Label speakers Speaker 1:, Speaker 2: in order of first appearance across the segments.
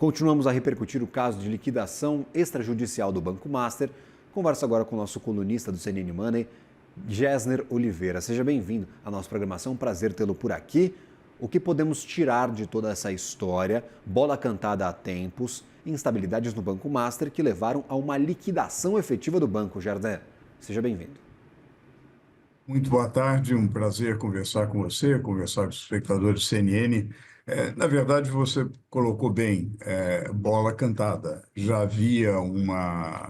Speaker 1: Continuamos a repercutir o caso de liquidação extrajudicial do Banco Master. Converso agora com o nosso colunista do CNN Money, Gessner Oliveira. Seja bem-vindo à nossa programação, prazer tê-lo por aqui. O que podemos tirar de toda essa história, bola cantada há tempos, instabilidades no Banco Master que levaram a uma liquidação efetiva do banco, Gessner? Seja bem-vindo.
Speaker 2: Muito boa tarde, um prazer conversar com você, conversar com os espectadores do CNN. Na verdade, você colocou bem, bola cantada. Já havia uma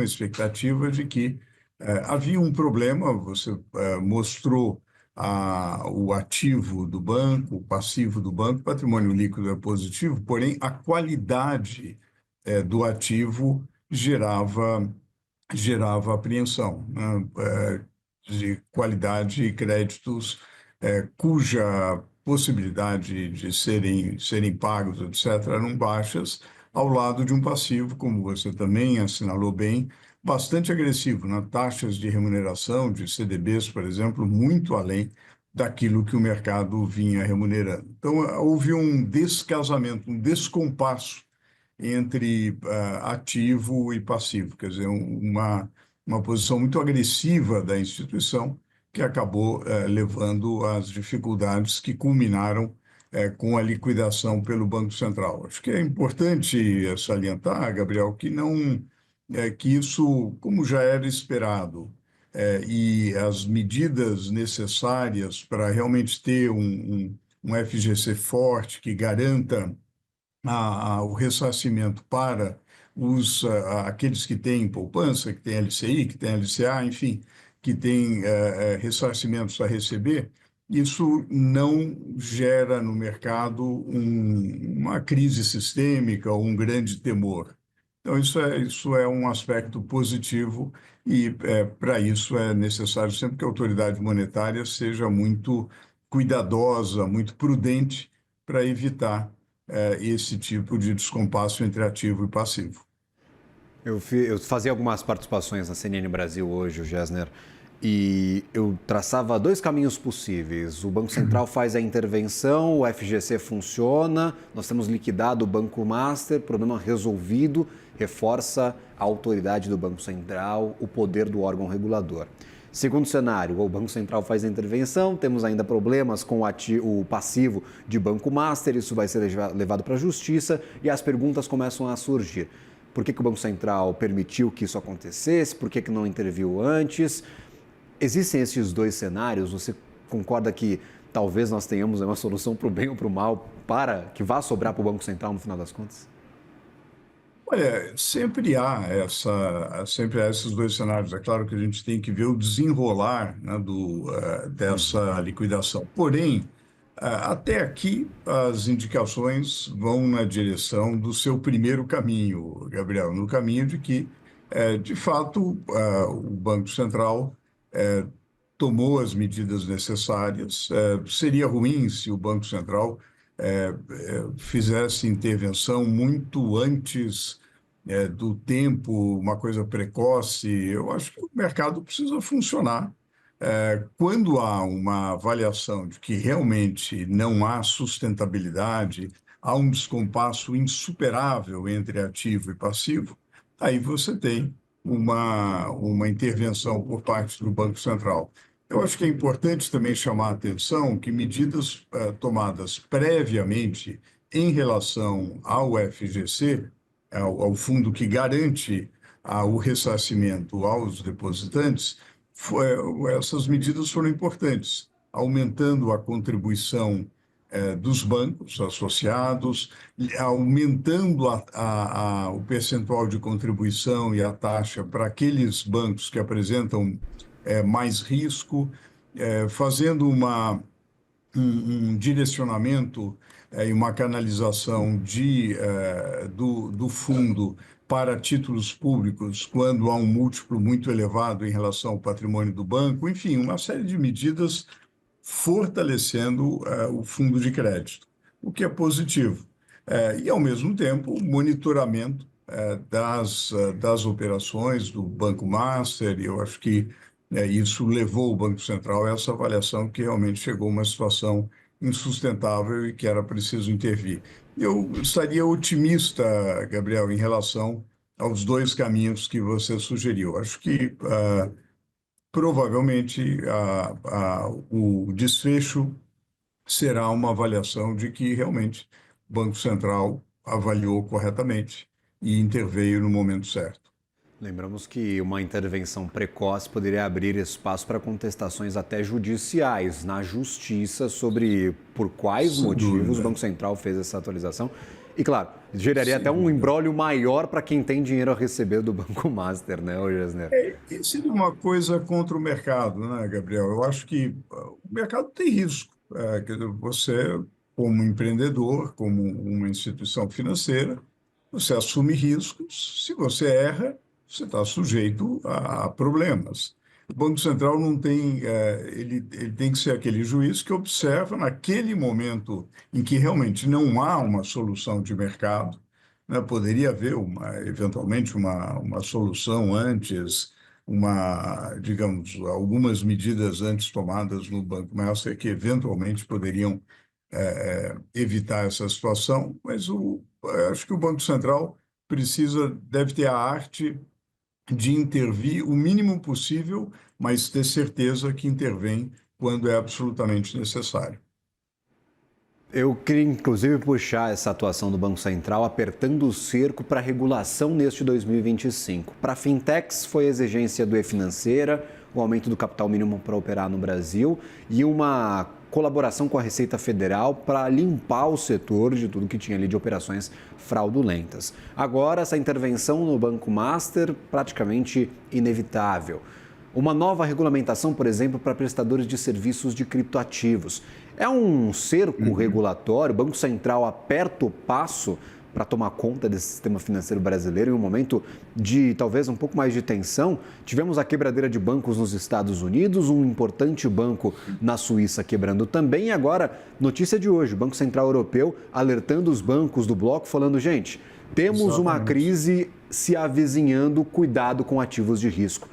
Speaker 2: expectativa de que havia um problema, você mostrou o ativo do banco, o passivo do banco, o patrimônio líquido é positivo, porém a qualidade do ativo gerava apreensão, né? De qualidade e créditos cuja possibilidade de serem pagos, etc., eram baixas, ao lado de um passivo, como você também assinalou bem, bastante agressivo, na taxas de remuneração de CDBs, por exemplo, muito além daquilo que o mercado vinha remunerando. Então, houve um descasamento, um descompasso entre ativo e passivo, quer dizer, uma posição muito agressiva da instituição que acabou levando às dificuldades que culminaram com a liquidação pelo Banco Central. Acho que é importante salientar, Gabriel, que isso, como já era esperado, e as medidas necessárias para realmente ter um FGC forte que garanta o ressarcimento para aqueles que têm poupança, que têm LCI, que têm LCA, enfim, que têm ressarcimentos a receber, isso não gera no mercado uma crise sistêmica ou um grande temor. Então, isso é um aspecto positivo e, para isso, é necessário sempre que a autoridade monetária seja muito cuidadosa, muito prudente para evitar esse tipo de descompasso entre ativo e passivo.
Speaker 1: Eu fazia algumas participações na CNN Brasil hoje, o Gessner, e eu traçava dois caminhos possíveis. O Banco Central faz a intervenção, o FGC funciona, nós temos liquidado o Banco Master, problema resolvido, reforça a autoridade do Banco Central, o poder do órgão regulador. Segundo cenário, o Banco Central faz a intervenção, temos ainda problemas com o passivo de Banco Master, isso vai ser levado para a Justiça e as perguntas começam a surgir. Por que o Banco Central permitiu que isso acontecesse? Por que não interviu antes? Existem esses dois cenários? Você concorda que talvez nós tenhamos uma solução para o bem ou para o mal, que vá sobrar para o Banco Central no final das contas?
Speaker 2: Olha, sempre há esses dois cenários. É claro que a gente tem que ver o desenrolar, né, dessa liquidação. Porém, até aqui, as indicações vão na direção do seu primeiro caminho, Gabriel, no caminho de que, de fato, o Banco Central tomou as medidas necessárias. Seria ruim se o Banco Central fizesse intervenção muito antes do tempo, uma coisa precoce. Eu acho que o mercado precisa funcionar. Quando há uma avaliação de que realmente não há sustentabilidade, há um descompasso insuperável entre ativo e passivo, aí você tem uma intervenção por parte do Banco Central. Eu acho que é importante também chamar a atenção que medidas tomadas previamente em relação ao FGC, ao fundo que garante o ressarcimento aos depositantes, essas medidas foram importantes, aumentando a contribuição dos bancos associados, aumentando o percentual de contribuição e a taxa para aqueles bancos que apresentam mais risco, fazendo um direcionamento e uma canalização do fundo para títulos públicos quando há um múltiplo muito elevado em relação ao patrimônio do banco, enfim, uma série de medidas fortalecendo o fundo de crédito, o que é positivo. E, ao mesmo tempo, o monitoramento das operações do Banco Master, e eu acho que isso levou o Banco Central a essa avaliação que realmente chegou a uma situação insustentável e que era preciso intervir. Eu estaria otimista, Gabriel, em relação aos dois caminhos que você sugeriu. Acho que provavelmente o desfecho será uma avaliação de que realmente o Banco Central avaliou corretamente e interveio no momento certo.
Speaker 1: Lembramos que uma intervenção precoce poderia abrir espaço para contestações até judiciais na justiça sobre por quais
Speaker 2: Sem
Speaker 1: motivos o
Speaker 2: dúvida,
Speaker 1: Banco Central fez essa atualização. E, claro, geraria
Speaker 2: sem
Speaker 1: até um
Speaker 2: dúvida.
Speaker 1: imbróglio maior para quem tem dinheiro a receber do Banco Master, né, Gesner?
Speaker 2: E seria uma coisa contra o mercado, né, Gabriel? Eu acho que o mercado tem risco. Quer dizer, você, como empreendedor, como uma instituição financeira, você assume riscos. Se você erra, você está sujeito a problemas. O Banco Central não tem, ele tem que ser aquele juiz que observa naquele momento em que realmente não há uma solução de mercado, né? Poderia haver eventualmente uma solução antes, digamos, algumas medidas antes tomadas no Banco Master que eventualmente poderiam evitar essa situação, mas acho que o Banco Central deve ter a arte de intervir o mínimo possível, mas ter certeza que intervém quando é absolutamente necessário.
Speaker 1: Eu queria, inclusive, puxar essa atuação do Banco Central apertando o cerco para a regulação neste 2025. Para fintechs, foi a exigência do e-financeira, o aumento do capital mínimo para operar no Brasil e uma colaboração com a Receita Federal para limpar o setor de tudo que tinha ali de operações fraudulentas. Agora, essa intervenção no Banco Master, praticamente inevitável. Uma nova regulamentação, por exemplo, para prestadores de serviços de criptoativos. É um cerco
Speaker 2: Uhum.
Speaker 1: regulatório, o Banco Central aperta o passo para tomar conta desse sistema financeiro brasileiro em um momento de talvez um pouco mais de tensão. Tivemos a quebradeira de bancos nos Estados Unidos, um importante banco na Suíça quebrando também. E agora, notícia de hoje, o Banco Central Europeu alertando os bancos do bloco, falando, gente, temos uma
Speaker 2: Exatamente.
Speaker 1: crise se avizinhando, cuidado com ativos de risco.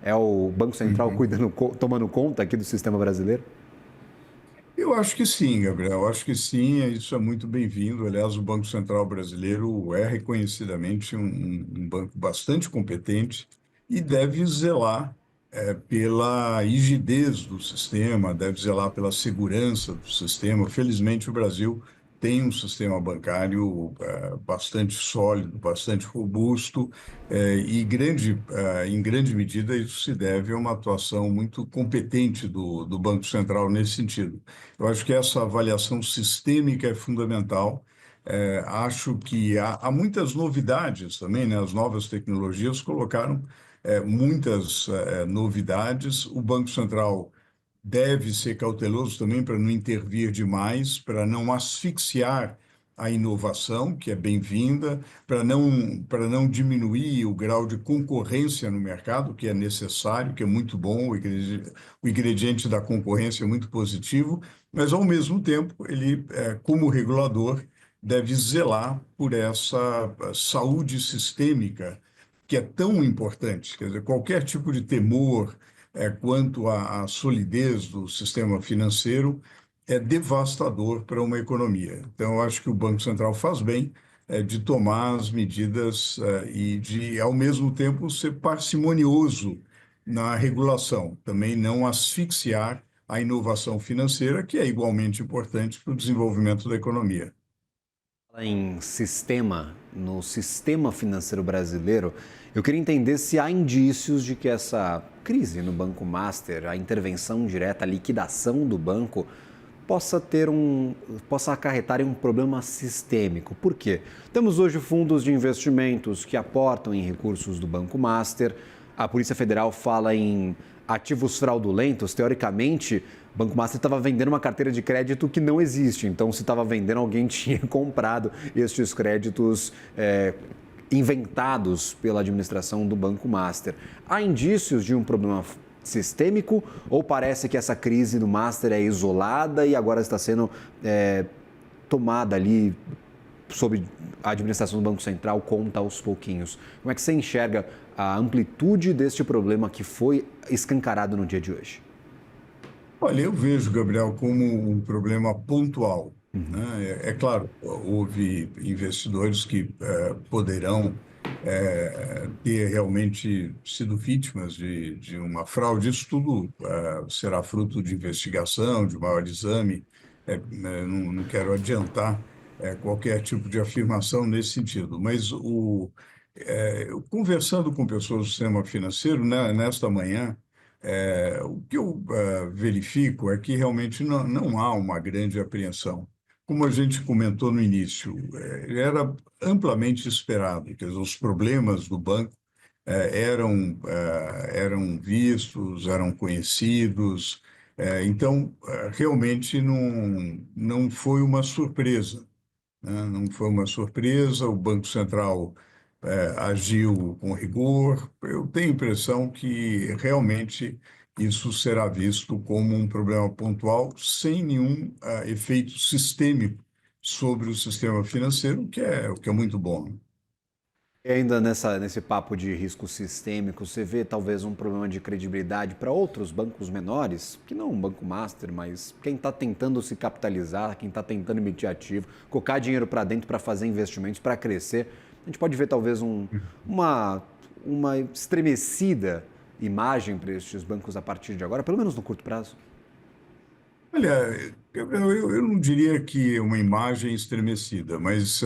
Speaker 1: É o Banco Central
Speaker 2: Uhum.
Speaker 1: tomando conta aqui do sistema brasileiro?
Speaker 2: Eu acho que sim, Gabriel. Eu acho que sim, isso é muito bem-vindo. Aliás, o Banco Central brasileiro é reconhecidamente um banco bastante competente e deve zelar pela rigidez do sistema, deve zelar pela segurança do sistema. Felizmente, o Brasil tem um sistema bancário bastante sólido, bastante robusto, em grande medida isso se deve a uma atuação muito competente do Banco Central nesse sentido. Eu acho que essa avaliação sistêmica é fundamental. Acho que há muitas novidades também, né? As novas tecnologias colocaram muitas novidades. O Banco Central deve ser cauteloso também para não intervir demais, para não asfixiar a inovação, que é bem-vinda, para não diminuir o grau de concorrência no mercado, que é necessário, que é muito bom, o ingrediente da concorrência é muito positivo, mas, ao mesmo tempo, ele, como regulador, deve zelar por essa saúde sistêmica que é tão importante. Quer dizer, qualquer tipo de temor quanto à solidez do sistema financeiro é devastador para uma economia. Então, eu acho que o Banco Central faz bem de tomar as medidas e de, ao mesmo tempo, ser parcimonioso na regulação, também não asfixiar a inovação financeira, que é igualmente importante para o desenvolvimento da economia.
Speaker 1: Em sistema, no sistema financeiro brasileiro, eu queria entender se há indícios de que essa crise no Banco Master, a intervenção direta, a liquidação do banco, possa acarretar em um problema sistêmico. Por quê? Temos hoje fundos de investimentos que aportam em recursos do Banco Master, a Polícia Federal fala em ativos fraudulentos. Teoricamente, o Banco Master estava vendendo uma carteira de crédito que não existe. Então, se estava vendendo, alguém tinha comprado estes créditos inventados pela administração do Banco Master. Há indícios de um problema sistêmico ou parece que essa crise do Master é isolada e agora está sendo tomada ali sob a administração do Banco Central, conta aos pouquinhos? Como é que você enxerga a amplitude deste problema que foi escancarado no dia de hoje?
Speaker 2: Olha, eu vejo, Gabriel, como um problema pontual. né? É claro, houve investidores que poderão ter realmente sido vítimas de uma fraude. Isso tudo será fruto de investigação, de maior exame. Não quero adiantar qualquer tipo de afirmação nesse sentido, mas conversando com pessoas do sistema financeiro, né, nesta manhã, o que eu verifico é que realmente não há uma grande apreensão. Como a gente comentou no início, era amplamente esperado, quer dizer, os problemas do banco eram vistos, eram conhecidos, então realmente não foi uma surpresa, né? Não foi uma surpresa, o Banco Central agiu com rigor. Eu tenho a impressão que realmente isso será visto como um problema pontual, sem nenhum efeito sistêmico sobre o sistema financeiro, o que é muito bom.
Speaker 1: E ainda nesse papo de risco sistêmico, você vê talvez um problema de credibilidade para outros bancos menores, que não um banco master, mas quem está tentando se capitalizar, quem está tentando emitir ativo, colocar dinheiro para dentro para fazer investimentos, para crescer. A gente pode ver talvez uma estremecida imagem para estes bancos a partir de agora, pelo menos no curto prazo.
Speaker 2: Olha, eu não diria que uma imagem estremecida, mas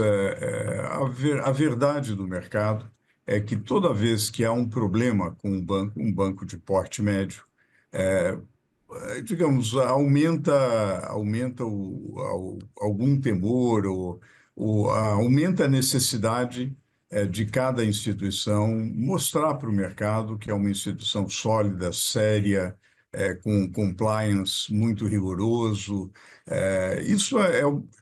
Speaker 2: a verdade do mercado é que toda vez que há um problema com um banco de porte médio, é, digamos, aumenta algum temor ou aumenta a necessidade de cada instituição mostrar para o mercado que é uma instituição sólida, séria, com compliance muito rigoroso. Isso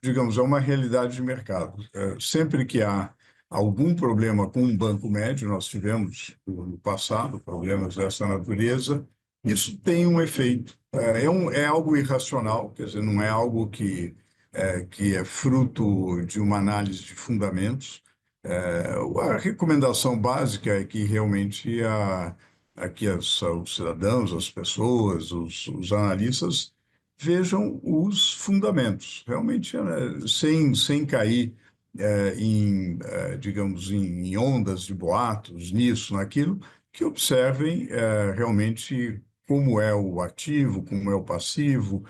Speaker 2: digamos, é uma realidade de mercado. Sempre que há algum problema com um banco médio, nós tivemos no passado problemas dessa natureza, isso tem um efeito. É algo irracional, quer dizer, não é algo que é fruto de uma análise de fundamentos. A recomendação básica é que realmente aqui os cidadãos, as pessoas, os analistas vejam os fundamentos, realmente, sem cair digamos, em ondas de boatos, nisso, naquilo, que observem realmente como é o ativo, como é o passivo,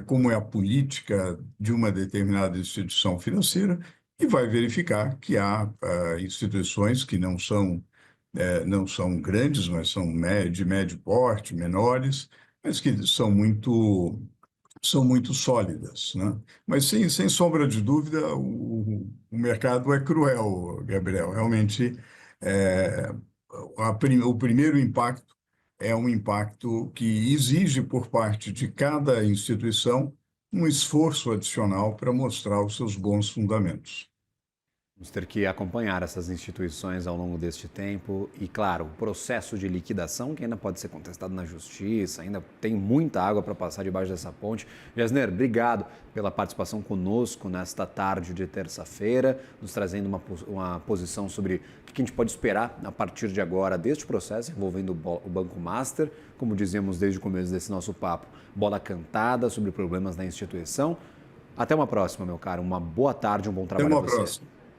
Speaker 2: como é a política de uma determinada instituição financeira, e vai verificar que há instituições que não são grandes, mas são de médio porte, menores, mas que são muito sólidas, né? Mas sem sombra de dúvida, o mercado é cruel, Gabriel. Realmente, é, o primeiro impacto é um impacto que exige por parte de cada instituição um esforço adicional para mostrar os seus bons fundamentos.
Speaker 1: Vamos ter que acompanhar essas instituições ao longo deste tempo e, claro, o processo de liquidação, que ainda pode ser contestado na justiça, ainda tem muita água para passar debaixo dessa ponte. Gessner, obrigado pela participação conosco nesta tarde de terça-feira, nos trazendo uma posição sobre o que a gente pode esperar a partir de agora deste processo envolvendo o Banco Master, como dizíamos desde o começo desse nosso papo, bola cantada sobre problemas da instituição. Até uma próxima, meu caro. Uma boa tarde, um bom
Speaker 2: Até
Speaker 1: trabalho a
Speaker 2: uma
Speaker 1: você.
Speaker 2: próxima.